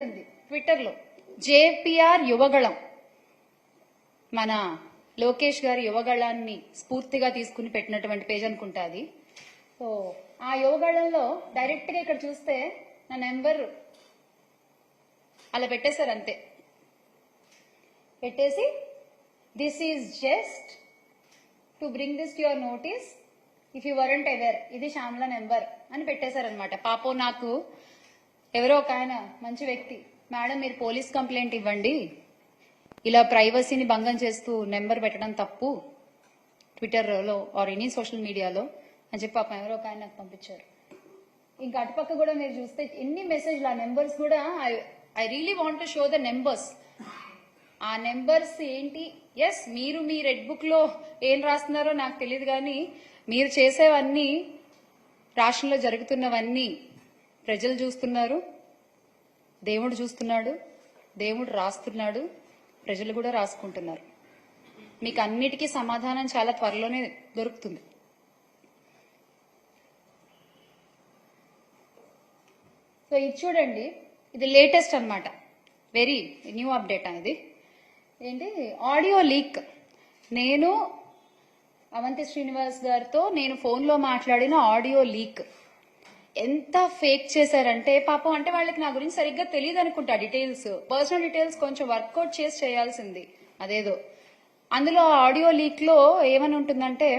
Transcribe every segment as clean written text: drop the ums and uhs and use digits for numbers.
Twitter లో JPR Yuvagalam మన లోకేష్ గారి యువగళాన్ని స్ఫూర్తిగా తీసుకుని పెట్టినటువంటి పేజ్ అనుకుంటా అది. సో ఆ యువగళంలో డైరెక్ట్ గా ఇక్కడ చూస్తే నా నెంబర్ అలా పెట్టేశారు అంతే. పెట్టేసి this is just to bring this to your notice if you weren't aware, ఇది శ్యామల నెంబర్ అని పెట్టేశారనమాట. పాపం నాకు ఎవరో ఒక ఆయన మంచి వ్యక్తి, మేడం మీరు పోలీస్ కంప్లైంట్ ఇవ్వండి, ఇలా ప్రైవసీని భంగం చేస్తూ నెంబర్ పెట్టడం తప్పు ట్విట్టర్లో ఆర్ ఎనీ సోషల్ మీడియాలో అని చెప్పి పాపం ఎవరో ఒక ఆయన నాకు పంపించారు. ఇంకా అటుపక్క కూడా మీరు చూస్తే ఎన్ని మెసేజ్లు, ఆ నెంబర్స్ కూడా I really want to show the numbers. ఆ నెంబర్స్ ఏంటి, ఎస్ మీరు మీ రెడ్ బుక్ లో ఏం రాస్తున్నారో నాకు తెలియదు, కానీ మీరు చేసేవన్నీ, రాష్ట్రంలో జరుగుతున్నవన్నీ ప్రజలు చూస్తున్నారు, దేవుడు చూస్తున్నాడు, దేవుడు రాస్తున్నాడు, ప్రజలు కూడా రాసుకుంటున్నారు. మీకు అన్నిటికీ సమాధానం చాలా త్వరలోనే దొరుకుతుంది. సో ఇది చూడండి, ఇది లేటెస్ట్ అన్నమాట, వెరీ న్యూ అప్డేట్ అనేది. ఏంటి ఆడియో లీక్. నేను అవంతి శ్రీనివాస్ గారితో నేను ఫోన్లో మాట్లాడిన ఆడియో లీక్ ఎంత ఫేక్ చేశారంటే, పాపం అంటే వాళ్ళకి నా గురించి సరిగ్గా తెలియదు అనుకుంటా, డీటెయిల్స్, పర్సనల్ డీటెయిల్స్ కొంచెం వర్కౌట్ చేసి చేయాల్సింది అదేదో. అందులో ఆడియో లీక్ లో ఏమని ఉంటుందంటే,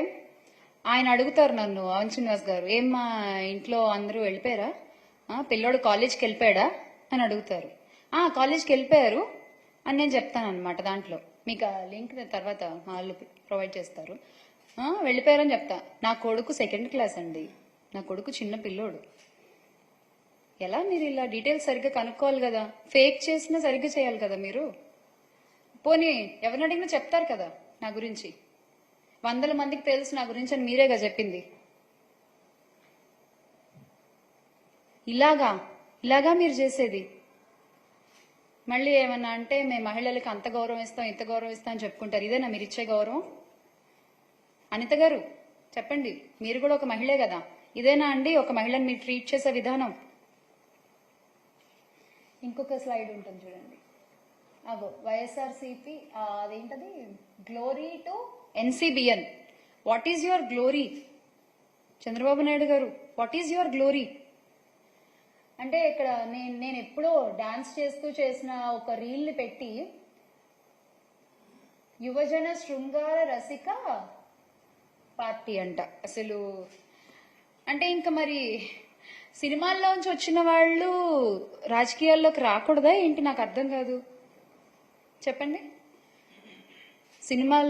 ఆయన అడుగుతారు నన్ను, అవంతి శ్రీనివాస్ గారు, ఏం మా ఇంట్లో అందరూ వెళ్ళిపోయారా, పిల్లోడు కాలేజ్కి వెళ్ళిపోయాడా అని అడుగుతారు. కాలేజ్కి వెళ్ళిపోయారు అని నేను చెప్తాను అనమాట. దాంట్లో మీకు ఆ లింక్ తర్వాత వాళ్ళు ప్రొవైడ్ చేస్తారు. వెళ్ళిపోయారని చెప్తా. నా కొడుకు 2nd క్లాస్ అండి, నా కొడుకు చిన్న పిల్లోడు. ఎలా మీరు ఇలా డీటెయిల్స్ సరిగ్గా కనుక్కోవాలి కదా, ఫేక్ చేసినా సరిగ్గా చేయాలి కదా మీరు. పోనీ ఎవరిని అడిగినా చెప్తారు కదా నా గురించి, 100 మందికి తెలుసు నా గురించి అని మీరేగా చెప్పింది. ఇలాగా మీరు చేసేది. మళ్ళీ ఏమన్నా అంటే మేము మహిళలకు అంత గౌరవం ఇస్తాం, ఇంత గౌరవం ఇస్తాం అని చెప్పుకుంటారు. ఇదేనా మీరు ఇచ్చే గౌరవం? అనిత గారు చెప్పండి, మీరు కూడా ఒక మహిళే కదా, ఇదేనా అండి ఒక మహిళని మీరు ట్రీట్ చేసే విధానం? ఇంకొక స్లైడ్ ఉంటుంది చూడండి, అగో వైఎస్ఆర్సీపీ అదేంటది, glory to NCBN. What is your glory? Chandrababu Naidu గారు, వాట్ ఈజ్ యువర్ గ్లోరీ? అంటే ఇక్కడ నేను ఎప్పుడో డాన్స్ చేస్తూ చేసిన ఒక రీల్ని పెట్టి యువజన శృంగార రసిక పార్టీ అంట. అసలు అంటే ఇంకా మరి సినిమాల్లోంచి వచ్చిన వాళ్ళు రాజకీయాల్లోకి రాకూడదా ఏంటి? నాకు అర్థం కాదు, చెప్పండి. సినిమాల్లో